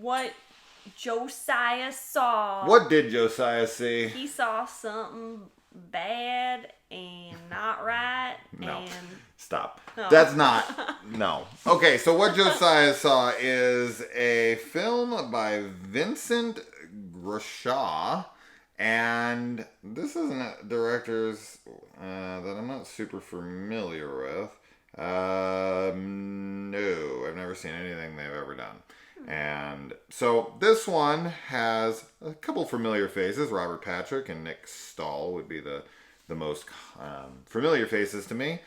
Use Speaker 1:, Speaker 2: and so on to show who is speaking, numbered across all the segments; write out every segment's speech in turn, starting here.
Speaker 1: what Josiah saw.
Speaker 2: What did Josiah see?
Speaker 1: He saw something bad and not right.
Speaker 2: No.
Speaker 1: And
Speaker 2: Stop.
Speaker 1: No.
Speaker 2: That's not. No. Okay, so what Josiah saw is a film by Vincent Grishaw. And this isn't a director's that I'm not super familiar with. No, I've never seen anything they've ever done. And so this one has a couple familiar faces. Robert Patrick and Nick Stahl would be the most familiar faces to me,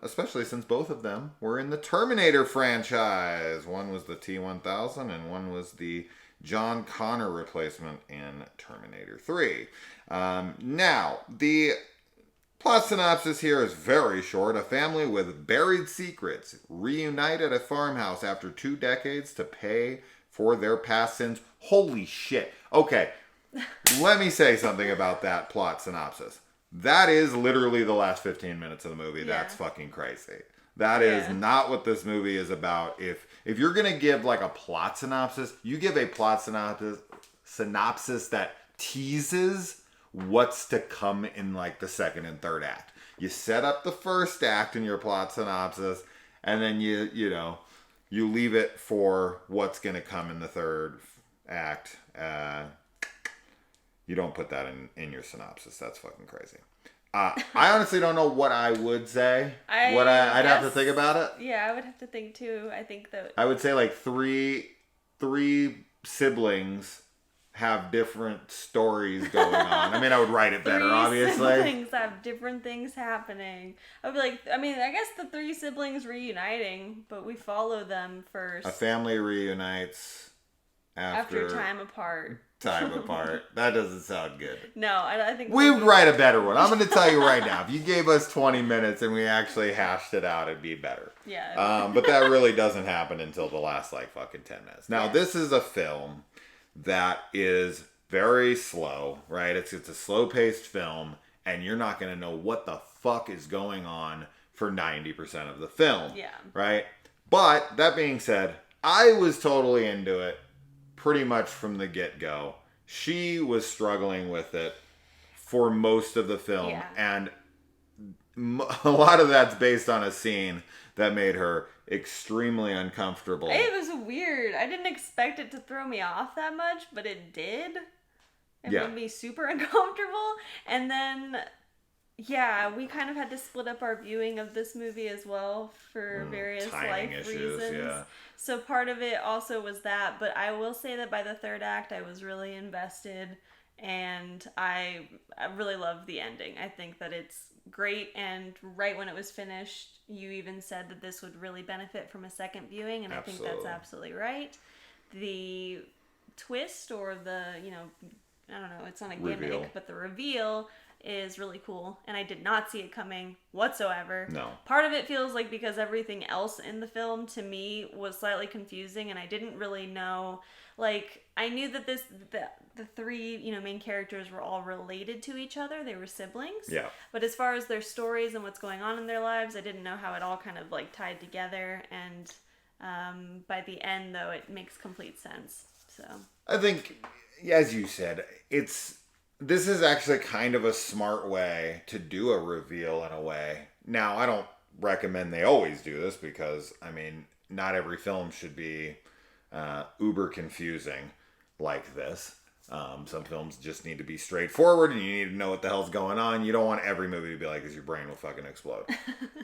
Speaker 2: especially since both of them were in the Terminator franchise. One was the T-1000 and one was the John Connor replacement in Terminator 3. Now, the plot synopsis here is very short. A family with buried secrets reunite at a farmhouse after 2 decades to pay for their past sins. Holy shit. Okay, let me say something about that plot synopsis. That is literally the last 15 minutes of the movie. Yeah. That's fucking crazy. That is not what this movie is about. If you're going to give like a plot synopsis, you give a plot synopsis that teases what's to come in like the second and third act. You set up the first act in your plot synopsis, and then you leave it for what's going to come in the third act. You don't put that in your synopsis. That's fucking crazy. I honestly don't know what I would say. I'd have to think about it.
Speaker 1: Yeah, I would have to think too. I think that
Speaker 2: I would say like three siblings have different stories going on. I mean, I would write it better, obviously.
Speaker 1: 3 siblings have different things happening. I would be like, I mean, I guess the 3 siblings reuniting, but we follow them first.
Speaker 2: A family reunites after
Speaker 1: time apart.
Speaker 2: That doesn't sound good.
Speaker 1: No, I think
Speaker 2: we would write a better one. I'm going to tell you right now. If you gave us 20 minutes and we actually hashed it out, it'd be better.
Speaker 1: Yeah.
Speaker 2: But that really doesn't happen until the last like fucking 10 minutes. Now, this is a film that is very slow, right? It's a slow-paced film, and you're not going to know what the fuck is going on for 90% of the film.
Speaker 1: Yeah.
Speaker 2: Right? But, that being said, I was totally into it pretty much from the get-go. She was struggling with it for most of the film, and a lot of that's based on a scene that made her extremely uncomfortable.
Speaker 1: It was weird. I didn't expect it to throw me off that much, but it did. It made me super uncomfortable. And then, we kind of had to split up our viewing of this movie as well for various life reasons. Yeah. So part of it also was that, but I will say that by the third act, I was really invested, and I really loved the ending. I think that it's great, and right when it was finished, you even said that this would really benefit from a second viewing, and I think that's absolutely right. The twist, or the, I don't know, it's not a gimmick, but the reveal is really cool, and I did not see it coming whatsoever. No. Part of it feels like because everything else in the film to me was slightly confusing, and I didn't really know, like, I knew that the 3, main characters were all related to each other. They were siblings. Yeah. But as far as their stories and what's going on in their lives, I didn't know how it all kind of like tied together, and by the end though, it makes complete sense. So
Speaker 2: I think, as you said, this is actually kind of a smart way to do a reveal in a way. Now, I don't recommend they always do this because, I mean, not every film should be uber confusing like this. Some films just need to be straightforward, and you need to know what the hell's going on. You don't want every movie to be like, 'cause your brain will fucking explode.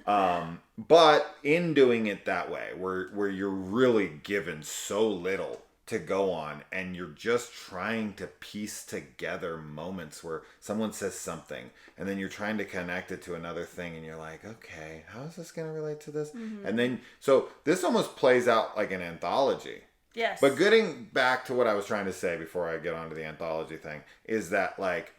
Speaker 2: But in doing it that way, where you're really given so little to go on, and you're just trying to piece together moments where someone says something, and then you're trying to connect it to another thing, and you're like, okay, how is this going to relate to this? Mm-hmm. And then, so this almost plays out like an anthology.
Speaker 1: Yes.
Speaker 2: But getting back to what I was trying to say before I get onto the anthology thing, is that like,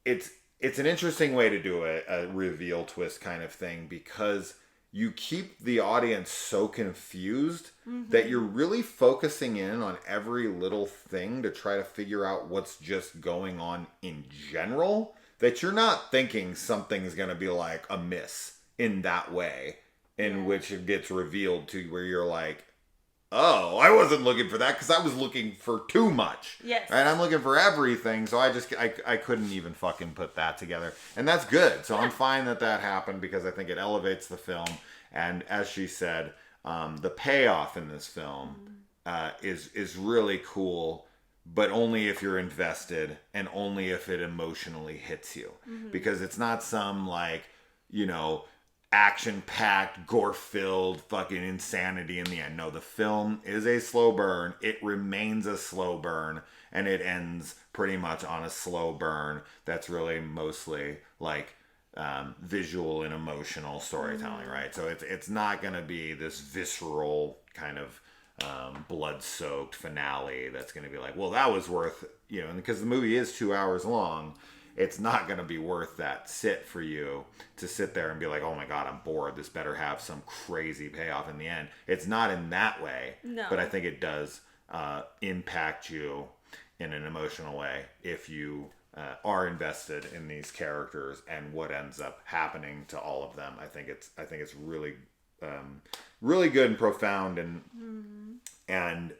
Speaker 2: it's an interesting way to do a reveal twist kind of thing, because you keep the audience so confused that you're really focusing in on every little thing to try to figure out what's just going on in general, that you're not thinking something's going to be like amiss in that way, in which it gets revealed to where you're like, oh, I wasn't looking for that because I was looking for too much.
Speaker 1: Yes.
Speaker 2: Right? I'm looking for everything, so I couldn't even fucking put that together. And that's good. So I'm fine that happened because I think it elevates the film. And as she said, the payoff in this film is really cool, but only if you're invested and only if it emotionally hits you. Because it's not some action-packed, gore-filled fucking insanity in the end. No, the film is a slow burn. It remains a slow burn, and it ends pretty much on a slow burn that's really mostly visual and emotional storytelling, right? So it's not going to be this visceral kind of blood-soaked finale that's going to be like, well, that was worth, and because the movie is 2 hours long, it's not going to be worth that sit for you to sit there and be like, oh my God, I'm bored. This better have some crazy payoff in the end. It's not in that way, but I think it does impact you in an emotional way if you are invested in these characters and what ends up happening to all of them. I think it's really, really good and profound and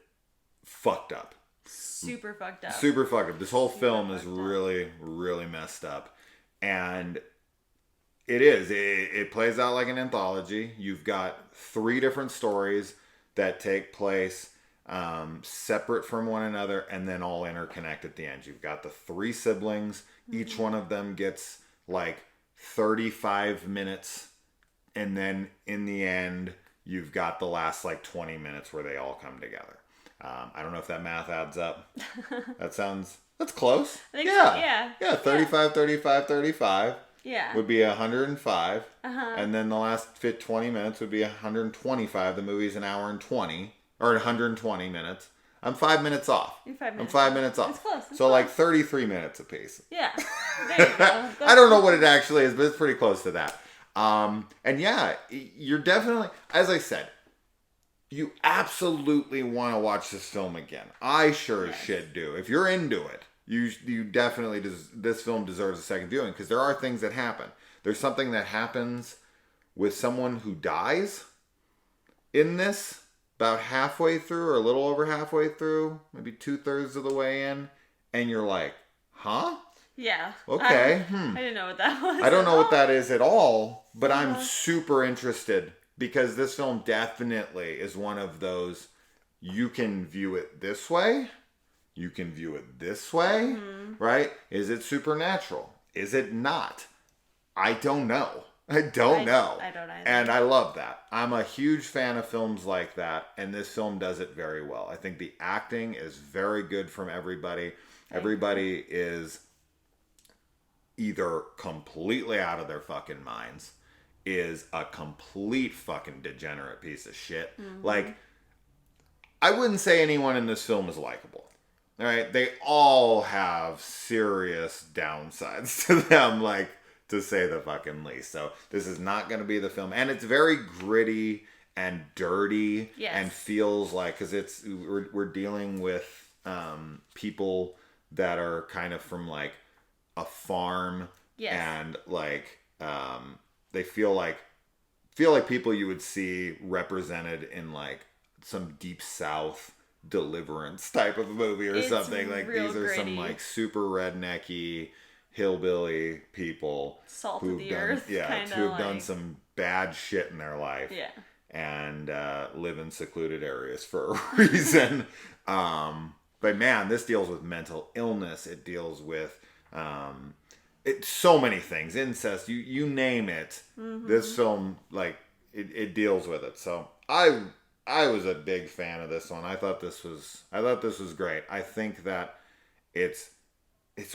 Speaker 2: fucked up.
Speaker 1: Super fucked up.
Speaker 2: Super fucked up. This whole film is really, really messed up. And it is. It plays out like an anthology. You've got 3 different stories that take place separate from one another and then all interconnect at the end. You've got the 3 siblings. Each one of them gets 35 minutes. And then in the end, you've got the last 20 minutes where they all come together. I don't know if that math adds up. That's close.
Speaker 1: I think so, yeah.
Speaker 2: Yeah, 35, 35, 35.
Speaker 1: Yeah.
Speaker 2: Would be 105. And then the last 20 minutes would be 125. The movie's an hour and 20. Or 120 minutes. I'm 5 minutes off.
Speaker 1: You're 5 minutes.
Speaker 2: I'm 5 minutes off.
Speaker 1: It's close. It's
Speaker 2: so
Speaker 1: close.
Speaker 2: 33 minutes apiece.
Speaker 1: Yeah. There you go.
Speaker 2: I don't know what it actually is, but it's pretty close to that. And yeah, you're definitely, as I said, you absolutely want to watch this film again. I sure as shit do. If you're into it, you definitely, this film deserves a second viewing because there are things that happen. There's something that happens with someone who dies in this about halfway through or a little over halfway through, maybe 2/3 of the way in, and you're like, huh?
Speaker 1: Yeah.
Speaker 2: Okay.
Speaker 1: I didn't know what that was.
Speaker 2: I don't know what that is at all, but I'm super interested because this film definitely is one of those, you can view it this way, you can view it this way, right? Is it supernatural? Is it not? I don't know. I don't know.
Speaker 1: I don't either.
Speaker 2: And I love that. I'm a huge fan of films like that, and this film does it very well. I think the acting is very good from everybody. Everybody is either completely out of their fucking minds, is a complete fucking degenerate piece of shit. I wouldn't say anyone in this film is likable. All right? They all have serious downsides to them, to say the fucking least. So this is not going to be the film. And it's very gritty and dirty and feels like, because we're dealing with people that are kind of from a farm and they feel like people you would see represented in some Deep South Deliverance type of a movie or something. These are
Speaker 1: gritty.
Speaker 2: some super rednecky hillbilly people
Speaker 1: salt
Speaker 2: who've
Speaker 1: of the
Speaker 2: done,
Speaker 1: earth,
Speaker 2: who've done some bad shit in their life, and live in secluded areas for a reason. But man, this deals with mental illness. It deals with so many things, incest. You name it. This film, it deals with it. So I was a big fan of this one. I thought this was great. I think that it's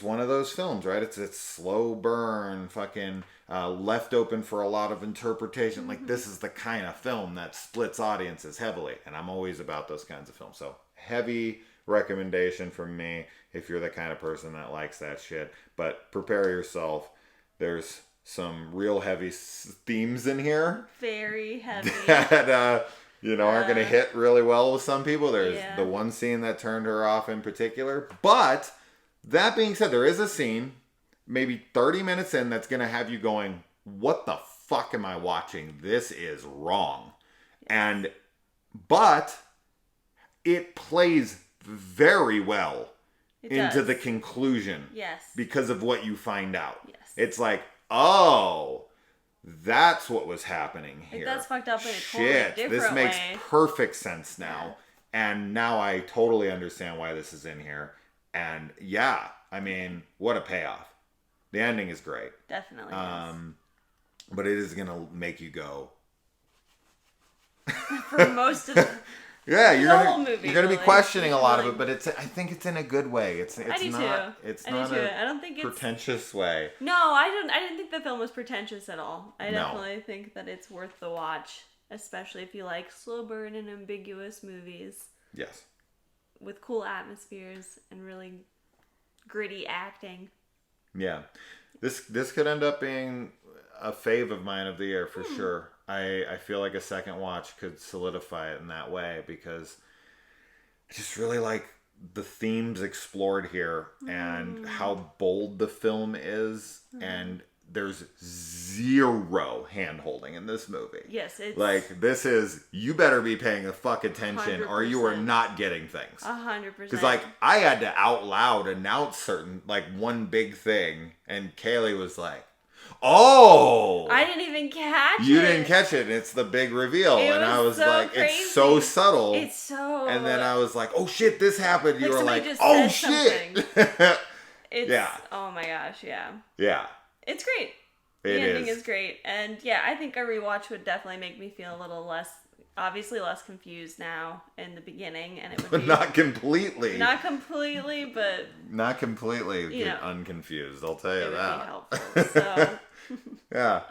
Speaker 2: one of those films, right? It's slow burn, fucking left open for a lot of interpretation. This is the kind of film that splits audiences heavily, and I'm always about those kinds of films. So heavy recommendation from me if you're the kind of person that likes that shit. But prepare yourself. There's some real heavy themes in here.
Speaker 1: Very heavy.
Speaker 2: That aren't going to hit really well with some people. There's the one scene that turned her off in particular, but that being said, there is a scene, maybe 30 minutes in, that's going to have you going, what the fuck am I watching? This is wrong. But it plays very well into
Speaker 1: does.
Speaker 2: the conclusion.
Speaker 1: Yes.
Speaker 2: Because of what you find out.
Speaker 1: Yes.
Speaker 2: It's like, oh, that's what was happening here.
Speaker 1: Like, that's fucked up in a totally different
Speaker 2: this makes
Speaker 1: way.
Speaker 2: perfect sense now. Yeah. And now I totally understand why this is in here. And yeah, I mean, what a payoff. The ending is great.
Speaker 1: Definitely.
Speaker 2: But it is going to make you go.
Speaker 1: For most of the
Speaker 2: Yeah, you're gonna
Speaker 1: movie,
Speaker 2: be questioning a lot of it, but I think it's in a good way. It's
Speaker 1: I do
Speaker 2: not
Speaker 1: too.
Speaker 2: it's
Speaker 1: I
Speaker 2: not
Speaker 1: do too.
Speaker 2: a
Speaker 1: I don't think it's
Speaker 2: pretentious way.
Speaker 1: No, I didn't think the film was pretentious at all. I definitely think that it's worth the watch, especially if you like slow burn and ambiguous movies.
Speaker 2: Yes.
Speaker 1: With cool atmospheres and really gritty acting.
Speaker 2: Yeah. This could end up being a fave of mine of the year for sure. I feel like a second watch could solidify it in that way because I just really like the themes explored here and how bold the film is, and there's zero hand-holding in this movie.
Speaker 1: Yes, it's...
Speaker 2: Like, this is, you better be paying the fuck attention 100%. Or you are not getting things.
Speaker 1: 100%.
Speaker 2: Because, like, I had to out loud announce certain, like, one big thing, and Kaylee was like, oh!
Speaker 1: I didn't even catch it.
Speaker 2: You didn't catch it, and it's the big reveal. And I was so like, crazy. It's so subtle.
Speaker 1: It's so...
Speaker 2: And then I was like, oh shit, this happened. You were like,
Speaker 1: just
Speaker 2: oh shit!
Speaker 1: Yeah. Oh my gosh, yeah.
Speaker 2: Yeah.
Speaker 1: It's great. The ending is great. And yeah, I think a rewatch would definitely make me feel a little less, obviously less confused now in the beginning. And it would be...
Speaker 2: Not completely.
Speaker 1: Not completely, but...
Speaker 2: Not completely unconfused, I'll tell you that.
Speaker 1: It would be helpful, so...
Speaker 2: Yeah.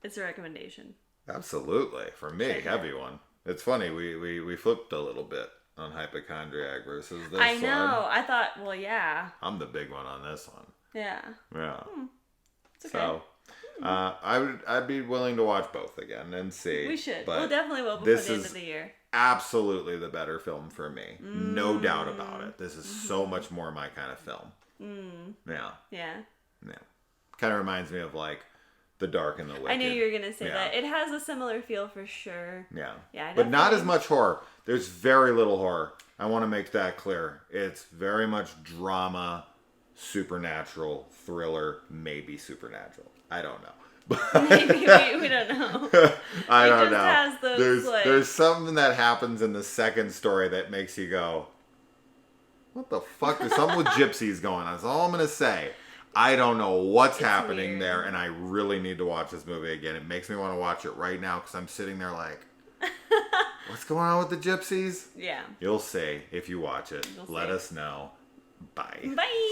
Speaker 1: It's a recommendation.
Speaker 2: Absolutely. For me, heavy one. It's funny, we flipped a little bit on hypochondriac versus this one.
Speaker 1: I know. I thought, well, yeah.
Speaker 2: I'm the big one on this one.
Speaker 1: Yeah.
Speaker 2: Yeah.
Speaker 1: It's okay.
Speaker 2: So, I'd be willing to watch both again and see.
Speaker 1: We should.
Speaker 2: But
Speaker 1: we'll definitely will before the end of the year.
Speaker 2: Absolutely the better film for me. No doubt about it. This is so much more my kind of film. Yeah.
Speaker 1: Yeah.
Speaker 2: Yeah. Kind of reminds me of like The Dark and the Wicked.
Speaker 1: I knew you were gonna say that. It has a similar feel for sure.
Speaker 2: Yeah.
Speaker 1: Yeah.
Speaker 2: But not as much horror. There's very little horror. I want to make that clear. It's very much drama, supernatural, thriller, maybe supernatural. I don't know.
Speaker 1: Maybe we don't know.
Speaker 2: I don't know.
Speaker 1: Has those,
Speaker 2: there's something that happens in the second story that makes you go, what the fuck? There's something with gypsies going on. That's all I'm gonna say. I don't know what's happening weird. There, and I really need to watch this movie again. It makes me want to watch it right now because I'm sitting there like, what's going on with the gypsies?
Speaker 1: Yeah.
Speaker 2: You'll see if you watch it. Let us know. Bye.
Speaker 1: Bye.